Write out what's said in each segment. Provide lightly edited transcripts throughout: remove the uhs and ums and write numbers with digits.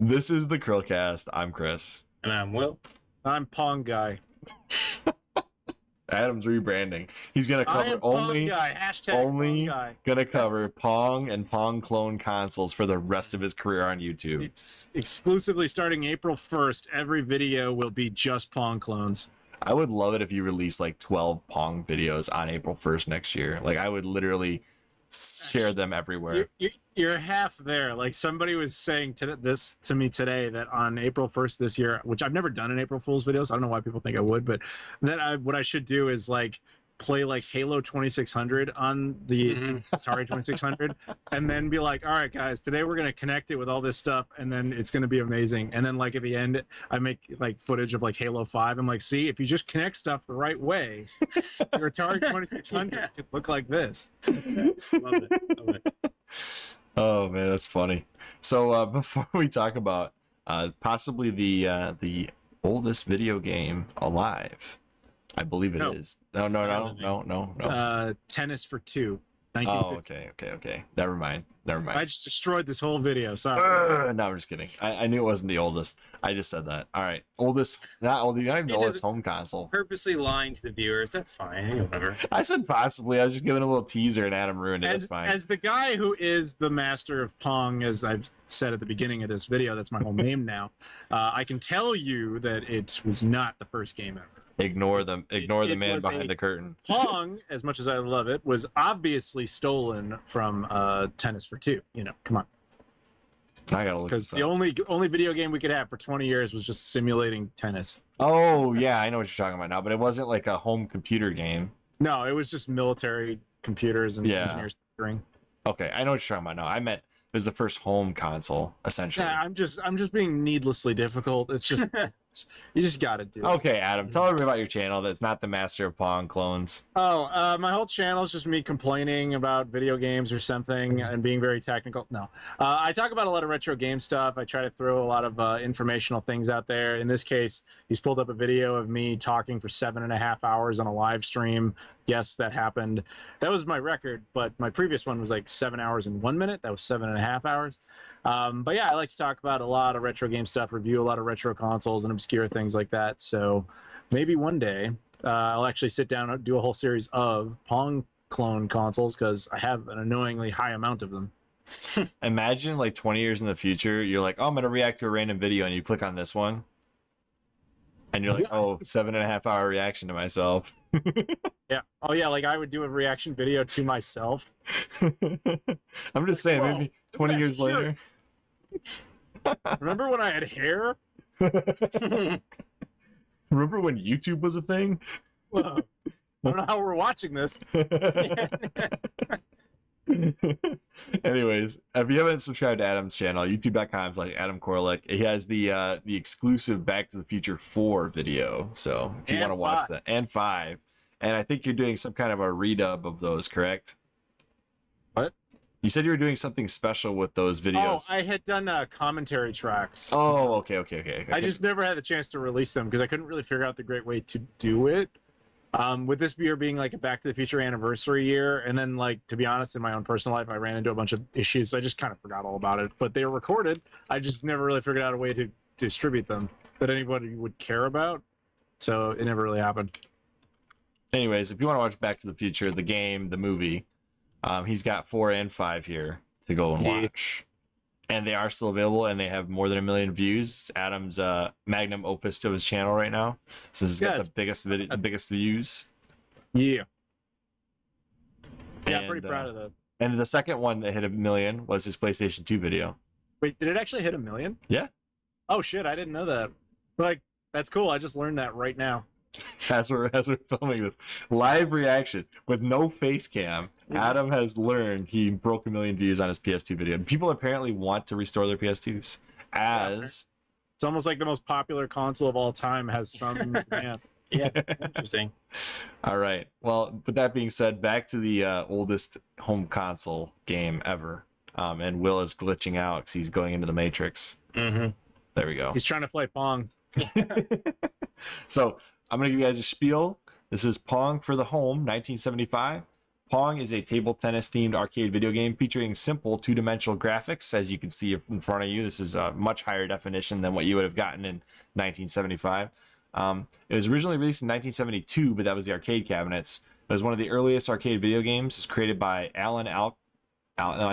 This is the CHRILLCAST. I'm Chris. And I'm Will. I'm Pong guy. Adam's rebranding. He's gonna cover only Pong guy. gonna cover Pong and Pong clone consoles for the rest of his career on YouTube. It's exclusively starting April 1st. Every video will be just Pong clones. I would love it if you released like 12 Pong videos on April 1st next year. Like I would literally share them everywhere. You're half there. Like somebody was saying this to me today that on April 1st this year, which I've never done an April Fool's video, so I don't know why people think I would, but what I should do is like play like Halo 2600 on the Atari 2600 and then be like, all right guys, today we're going to connect it with all this stuff and then it's going to be amazing. And then like at the end I make like footage of like Halo 5. I'm like, see, if you just connect stuff the right way, your Atari 2600 could look like this. Love it. Love it. Oh man, that's funny. So before we talk about possibly the oldest video game alive, I believe it is. No. Tennis for Two. Oh, okay. Never mind. I just destroyed this whole video. Sorry. No, I'm just kidding. I knew it wasn't the oldest. I just said that. All right, oldest, not even the oldest home console. Purposely lying to the viewers. That's fine. Whatever. I said possibly. I was just giving a little teaser, and Adam ruined it. It's fine. As the guy who is the master of Pong, as I've said at the beginning of this video, that's my whole name now. I can tell you that it was not the first game ever. Ignore the man behind the curtain. Pong, as much as I love it, was obviously stolen from Tennis for Two. You know, come on. I gotta look. Because the only video game we could have for 20 years was just simulating tennis. Oh yeah, I know what you're talking about now, but it wasn't like a home computer game. No, it was just military computers and engineers tinkering. Okay, I know what you're talking about now. I meant it was the first home console, essentially. Yeah, I'm just being needlessly difficult. It's just you just gotta do it. Okay, Adam, tell everybody about your channel that's not the Master of Pong clones. Oh, my whole channel is just me complaining about video games or something and being very technical. No, I talk about a lot of retro game stuff. I try to throw a lot of informational things out there. In this case, he's pulled up a video of me talking for 7.5 hours on a live stream. Yes, that happened. That was my record, but my previous one was like 7 hours and 1 minute. That was 7.5 hours. But yeah, I like to talk about a lot of retro game stuff, review a lot of retro consoles and obscure things like that. So maybe one day I'll actually sit down and do a whole series of Pong clone consoles because I have an annoyingly high amount of them. Imagine like 20 years in the future, you're like, oh, I'm going to react to a random video, and you click on this one. And you're like, oh, 7.5 hour reaction to myself. Yeah. Oh, yeah. Like I would do a reaction video to myself. I'm just saying, maybe 20 years later. Remember when I had hair? Remember when YouTube was a thing? Well, I don't know how we're watching this. Anyways, if you haven't subscribed to Adam's channel, youtube.com/like Adam Koralik, he has the exclusive Back to the Future 4 video. So if you want to watch that, and 5, and I think you're doing some kind of a redub of those, correct? What? You said you were doing something special with those videos. Oh, I had done commentary tracks. Oh, okay. I just never had the chance to release them because I couldn't really figure out the great way to do it. With this year being like a Back to the Future anniversary year, and then like to be honest, in my own personal life, I ran into a bunch of issues. So I just kind of forgot all about it. But they were recorded. I just never really figured out a way to distribute them that anybody would care about. So it never really happened. Anyways, if you want to watch Back to the Future, the game, the movie, he's got 4 and 5 here to go and watch. And they are still available, and they have more than 1 million views. It's Adam's magnum opus to his channel right now. So this has got the biggest views. Yeah. Yeah, I'm pretty proud of that. And the second one that hit 1 million was his PlayStation 2 video. Wait, did it actually hit 1 million? Yeah. Oh shit, I didn't know that. Like, that's cool. I just learned that right now. As we're filming this live reaction with no face cam, Adam has learned he broke 1 million views on his PS2 video. People apparently want to restore their PS2s as it's almost like the most popular console of all time has some demand. Yeah, interesting. All right. Well, with that being said, back to the oldest home console game ever. And Will is glitching out because he's going into the Matrix. Mm-hmm. There we go. He's trying to play Pong. So I'm going to give you guys a spiel. This is Pong for the Home, 1975. Pong is a table tennis themed arcade video game featuring simple two-dimensional graphics. As you can see in front of you, this is a much higher definition than what you would have gotten in 1975. It was originally released in 1972, but that was the arcade cabinets. It was one of the earliest arcade video games. It was created by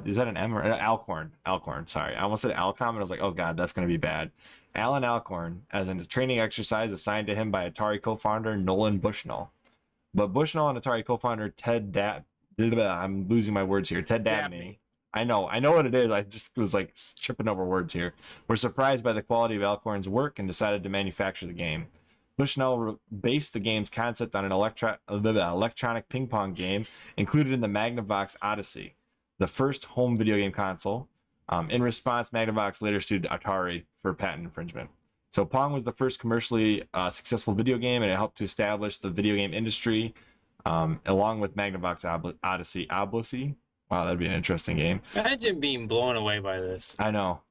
is that an M or Alcorn? Alcorn, sorry. I almost said Alcom, and I was like, oh god, that's going to be bad. Alan Alcorn, as a training exercise assigned to him by Atari co-founder Nolan Bushnell. But Bushnell and Atari co-founder I'm losing my words here. Ted Dabney. I know what it is. I just was like tripping over words here. Were surprised by the quality of Alcorn's work and decided to manufacture the game. Bushnell based the game's concept on an electronic ping pong game included in the Magnavox Odyssey, the first home video game console. In response, Magnavox later sued Atari for patent infringement. So Pong was the first commercially successful video game, and it helped to establish the video game industry, along with Magnavox Odyssey. Wow, that'd be an interesting game. Imagine being blown away by this. I know.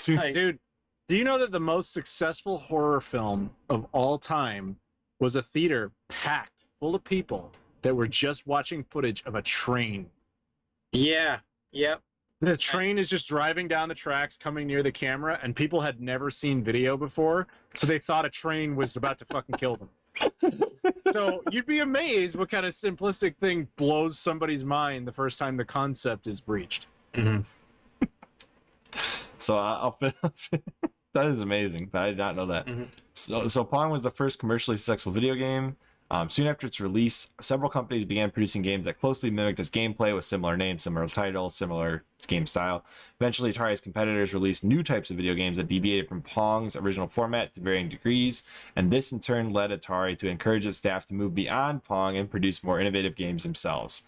Dude, do you know that the most successful horror film of all time was a theater packed full of people that were just watching footage of a train? Yeah. Yep. The train is just driving down the tracks, coming near the camera, and people had never seen video before, so they thought a train was about to fucking kill them. So you'd be amazed what kind of simplistic thing blows somebody's mind the first time the concept is breached. Mm-hmm. So that is amazing, but I did not know that. Mm-hmm. So Pong was the first commercially successful video game. Soon after its release, several companies began producing games that closely mimicked its gameplay with similar names, similar titles, similar game style. Eventually, Atari's competitors released new types of video games that deviated from Pong's original format to varying degrees, and this in turn led Atari to encourage its staff to move beyond Pong and produce more innovative games themselves.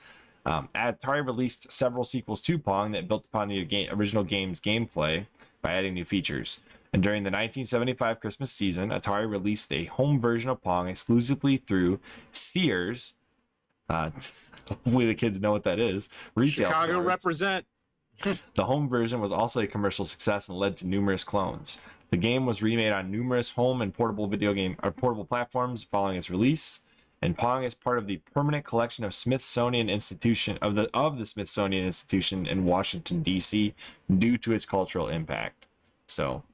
Atari released several sequels to Pong that built upon the original game's gameplay by adding new features. And during the 1975 Christmas season, Atari released a home version of Pong exclusively through Sears. Hopefully the kids know what that is. Retail Chicago stores. represent. The home version was also a commercial success and led to numerous clones. The game was remade on numerous home and portable platforms following its release. And Pong is part of the permanent collection of Smithsonian Institution of the Smithsonian Institution in Washington D.C. due to its cultural impact. So,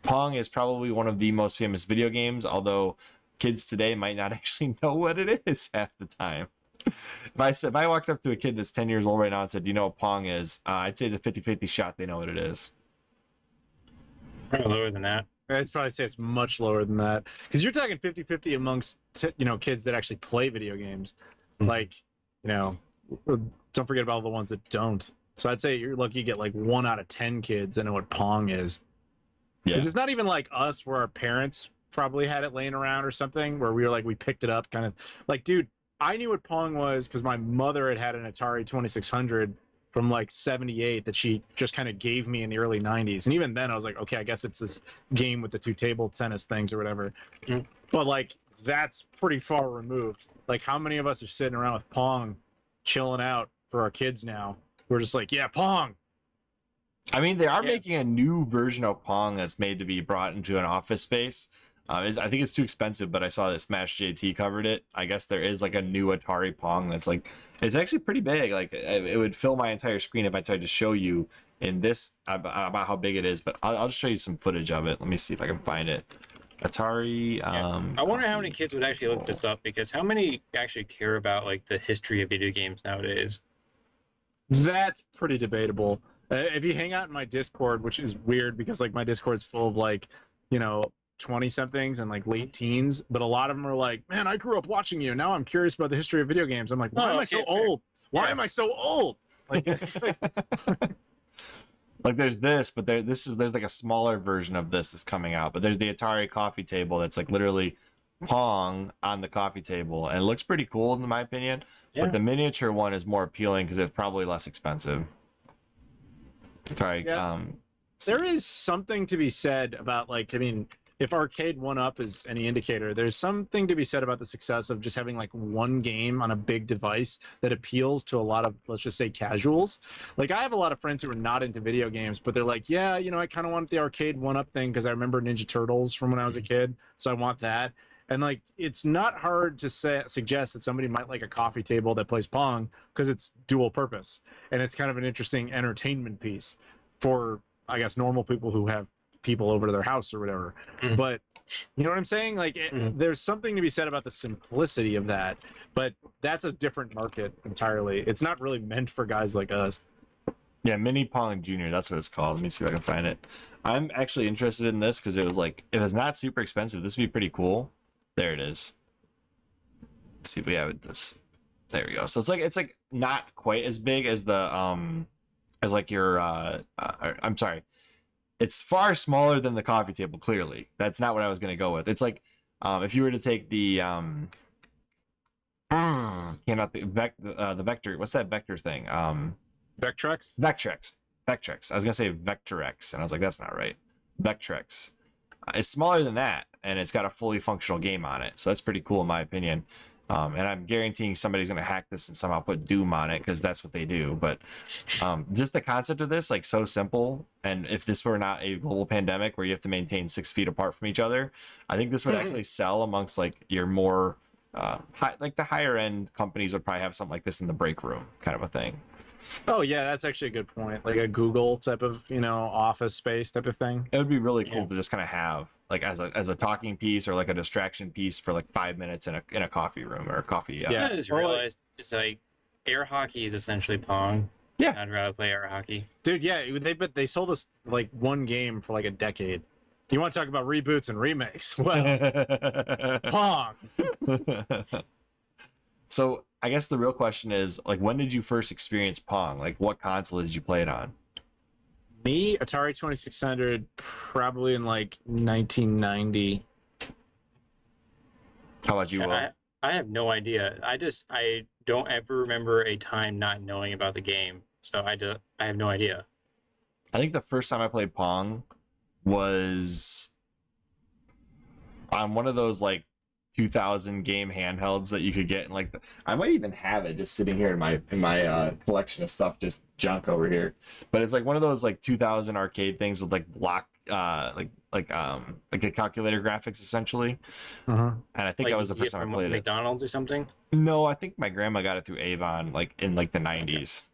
Pong is probably one of the most famous video games, although kids today might not actually know what it is half the time. If I walked up to a kid that's 10 years old right now and said, "Do you know what Pong is?" I'd say the 50-50 shot they know what it is. Probably lower than that. I'd probably say it's much lower than that, because you're talking 50-50 amongst kids that actually play video games. Mm-hmm. Like, don't forget about all the ones that don't. So I'd say you're lucky you get like 1 out of 10 kids that know what Pong is. Yeah. Because it's not even like us where our parents probably had it laying around or something, where we were like, we picked it up kind of. Like, dude, I knew what Pong was because my mother had an Atari 2600 from like 78 that she just kind of gave me in the early 90s. And even then I was like, okay, I guess it's this game with the 2 table tennis things or whatever. Mm. But like, that's pretty far removed. Like, how many of us are sitting around with Pong chilling out for our kids now? We're just like, yeah, Pong. I mean, they are making a new version of Pong that's made to be brought into an office space. I think it's too expensive, but I saw that Smash JT covered it. I guess there is like a new Atari Pong that's like, it's actually pretty big. Like, it would fill my entire screen if I tried to show you in this about how big it is. But I'll just show you some footage of it. Let me see if I can find it. Atari. I wonder how many kids would actually look this up, because how many actually care about like the history of video games nowadays? That's pretty debatable. If you hang out in my Discord, which is weird because like my Discord's full of like, 20 somethings and like late teens, but a lot of them are like, man, I grew up watching you. Now I'm curious about the history of video games. I'm like, why am I so old? Why am I so old? Like, like there's this, but there's like a smaller version of this that's coming out. But there's the Atari coffee table that's like literally Pong on the coffee table, and it looks pretty cool in my opinion. Yeah. But the miniature one is more appealing because it's probably less expensive. Sorry. Yeah. There is something to be said about, like, I mean, if Arcade 1-Up is any indicator, there's something to be said about the success of just having like one game on a big device that appeals to a lot of, let's just say, casuals. Like, I have a lot of friends who are not into video games, but they're like, yeah, I kind of want the Arcade 1-Up thing because I remember Ninja Turtles from when I was a kid, so I want that. And like, it's not hard to suggest that somebody might like a coffee table that plays Pong because it's dual purpose and it's kind of an interesting entertainment piece for, I guess, normal people who have people over to their house or whatever. Mhm. But you know what I'm saying? Like, there's something to be said about the simplicity of that, but that's a different market entirely. It's not really meant for guys like us. Yeah, Mini Pong Junior. That's what it's called. Let me see if I can find it. I'm actually interested in this because it was like, if it's not super expensive, this would be pretty cool. There it is. Let's see if we have it. This. There we go. So it's like not quite as big as the as like your I'm sorry. It's far smaller than the coffee table. Clearly, that's not what I was gonna go with. It's like if you were to take the cannot the vector. What's that vector thing? Vectrex? Vectrex. I was gonna say Vectrex, and I was like, that's not right. Vectrex. It's smaller than that, and it's got a fully functional game on it, so that's pretty cool in my opinion. And I'm guaranteeing somebody's gonna hack this and somehow put Doom on it because that's what they do. But just the concept of this, like, so simple. And if this were not a global pandemic where you have to maintain 6 feet apart from each other, I think this would actually sell amongst like your more like the higher end companies would probably have something like this in the break room, kind of a thing. Oh yeah, that's actually a good point. Like a Google type of, office space type of thing. It would be really cool to just kind of have like as a talking piece or like a distraction piece for like 5 minutes in a coffee room or a coffee. Yeah, I just realized it's like air hockey is essentially Pong. Yeah, I'd rather play air hockey. Dude, yeah, they sold us like one game for like a decade. You want to talk about reboots and remakes? Well, Pong. So I guess the real question is, like, when did you first experience Pong? Like, what console did you play it on? Me, Atari 2600, probably in like 1990. How about you, Will? I have no idea. I don't ever remember a time not knowing about the game, so I have no idea. I think the first time I played Pong was on one of those like 2000 game handhelds that you could get, and like I might even have it just sitting here in my collection of stuff, just junk over here. But it's like one of those like 2000 arcade things with like block like a calculator graphics essentially. And I think that was the first time I played it. McDonald's or something? No, I think my grandma got it through Avon like in like the 90s.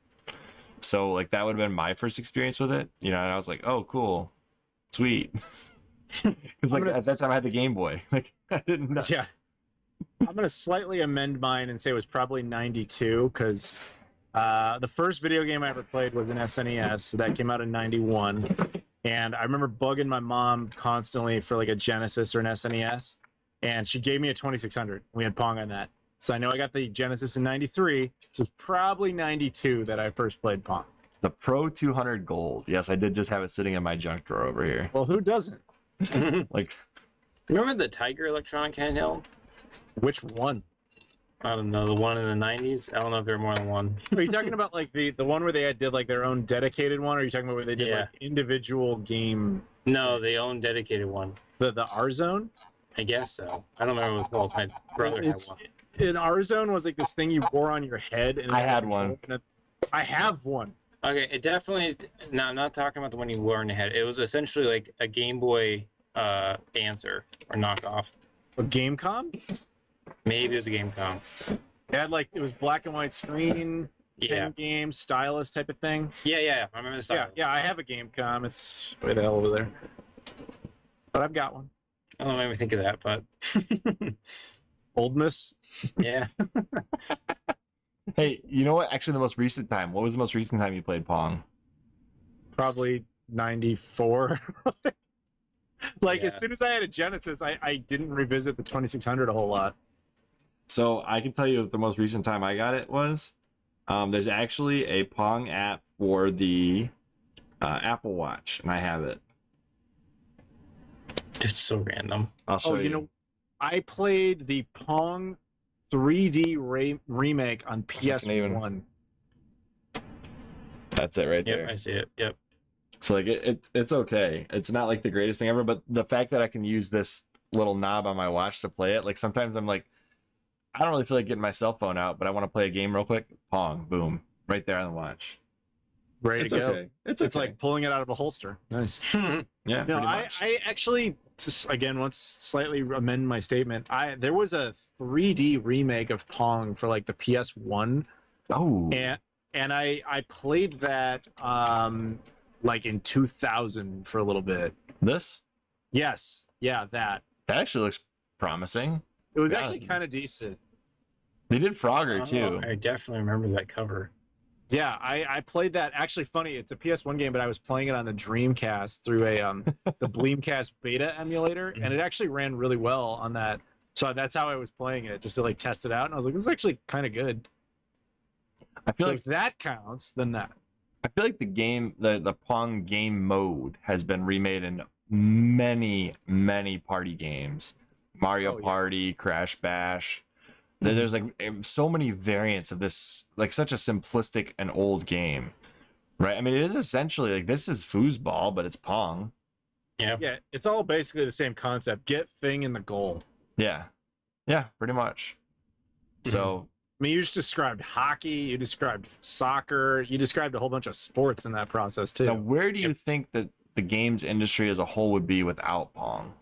So like that would have been my first experience with it, and I was like, oh cool, sweet. Because like at that time I had the Game Boy. Like I didn't know. Yeah. I'm gonna slightly amend mine and say it was probably 92 because the first video game I ever played was an SNES. So that came out in 91, and I remember bugging my mom constantly for like a Genesis or an SNES, and she gave me a 2600. We had Pong on that, so I know I got the Genesis in 93. So it's probably 92 that I first played Pong. The Pro 200 Gold. Yes, I did just have it sitting in my junk drawer over here. Well, who doesn't? Like, remember the Tiger electronic handheld? Which one? I don't know, the one in the 90s. I don't know if there were more than one. Are you talking about like the one where they did like their own dedicated one, or are you talking about where they did like individual game? No, they own dedicated one. The R Zone? I guess so. I don't remember what it's called. My brother had one. An R Zone was like this thing you wore on your head, and I had one. I have one. Okay, it definitely. No, I'm not talking about the one you wore on your head. It was essentially like a Game Boy answer or knockoff. A Gamecom? Maybe it was a Gamecom. It had like, it was black and white screen, 10 games, stylus type of thing. Yeah. I remember the stylus. Yeah, I have a Gamecom. It's way the hell over there. But I've got one. I don't know, made me think of that, but Oldness. yeah. hey, you know what? Actually, the most recent time. What was the most recent time you played Pong? Probably 94. Like, Yeah. as soon as I had a Genesis, I didn't revisit the 2600 a whole lot. So I can tell you the most recent time I got it was there's actually a Pong app for the Apple Watch, and I have it. It's so random. I'll show you know, I played the Pong 3D remake on PS1. That's it right Yep, there. I see it. Yep. So like it's okay. It's not like the greatest thing ever, but the fact that I can use this little knob on my watch to play it, like sometimes I'm like, I don't really feel like getting my cell phone out, but I want to play a game real quick. Pong, boom, right there on the watch. ready It's to go. okay. It's It's okay. like pulling it out of a holster. Nice. yeah, No, pretty I, much. I actually, again, once slightly amend my statement. There was a 3D remake of Pong for like the PS1, Oh, and I played that like in 2000 for a little bit. this Yes, yeah, that. that actually looks promising. It was Yeah. actually kind of decent. They did Frogger Oh, too. I definitely remember that cover. Yeah, I played that. Actually, funny, it's a PS1 game, but I was playing it on the Dreamcast through a the Bleemcast beta emulator, and it actually ran really well on that. So that's how I was playing it, just to like test it out. And I was like, this is actually kind of good. I feel So like if that counts, then that. I feel like the game, the Pong game mode has been remade in many party games. Mario Oh, yeah. Party, Crash Bash. There's like so many variants of this, like such a simplistic and old game, right? I mean, it is essentially like this is foosball, but it's Pong. Yeah. Yeah, it's all basically the same concept. Get thing in the goal. Yeah, yeah, pretty much. So I mean, you just described hockey, you described soccer, you described a whole bunch of sports in that process too. now, where do you think that the games industry as a whole would be without Pong?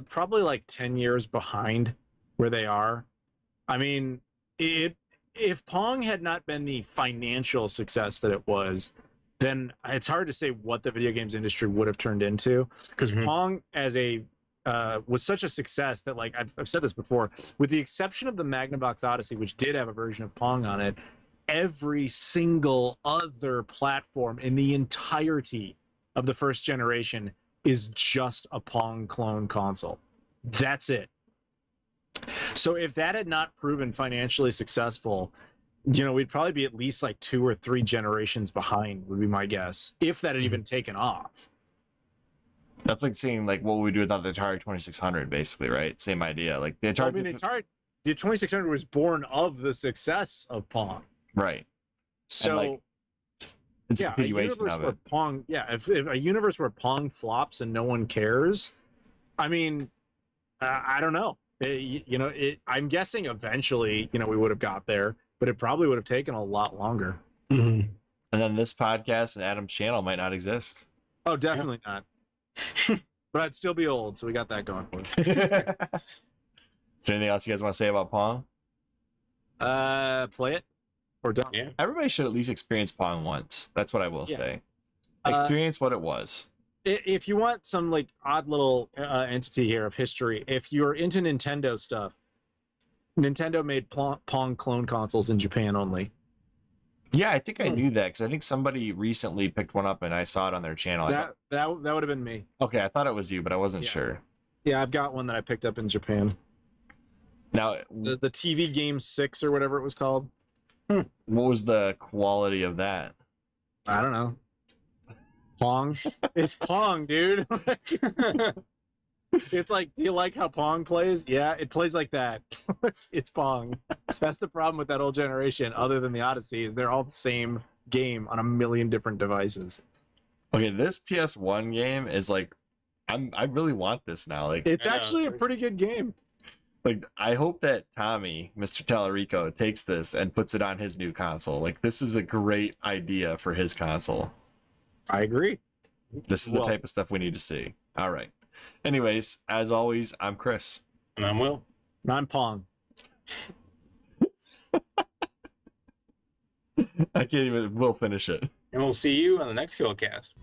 Probably like 10 years behind where they are. I mean, if Pong had not been the financial success that it was, then it's hard to say what the video games industry would have turned into, because Mhm. Pong as a was such a success that, like, I've said this before, with the exception of the Magnavox Odyssey, which did have a version of Pong on it, every single other platform in the entirety of the first generation is just a Pong clone console. That's it. So if that had not proven financially successful, we'd probably be at least like 2 or 3 generations behind, would be my guess, if that had even taken off. That's like saying like what would we do without the Atari 2600, basically, right? Same idea. Like the Well, I Atari, mean, the 2600 was born of the success of Pong. right? So like, it's a yeah, a continuation universe of where it. Pong, yeah, if a universe where Pong flops and no one cares, I mean, I don't know. I'm guessing eventually, we would have got there, but it probably would have taken a lot longer. Mhm. And then this podcast and Adam's channel might not exist. Oh, definitely not. But I'd still be old, so we got that going for us. Is there anything else you guys want to say about Pong? Play it or don't. Yeah. Everybody should at least experience Pong once. That's what I will Yeah. say. Uh, Experience what it was. If you want some like odd little entity here of history, if you're into Nintendo stuff, Nintendo made Pong clone consoles in Japan only. Yeah, I think I knew that because I think somebody recently picked one up and I saw it on their channel. That would have been me. Okay, I thought it was you, but I wasn't Yeah. sure. Yeah, I've got one that I picked up in Japan. Now, The TV Game 6 or whatever it was called. what was the quality of that? I don't know. Pong. It's Pong, dude. It's like, do you like how Pong plays? Yeah, it plays like that. It's Pong. That's the problem with that old generation, other than the Odyssey, is they're all the same game on a million different devices. Okay, this PS1 game is like, I really want this now. It's I know, actually a there's- pretty good game. Like, I hope that Tommy, Mr. Tallarico, takes this and puts it on his new console. Like, this is a great idea for his console. I agree. This is the Well- type of stuff we need to see. All right. Anyways, as always, I'm Chris. And I'm Will. I'm Pong. I can't even, we'll finish it. And we'll see you on the next CHRILLCAST.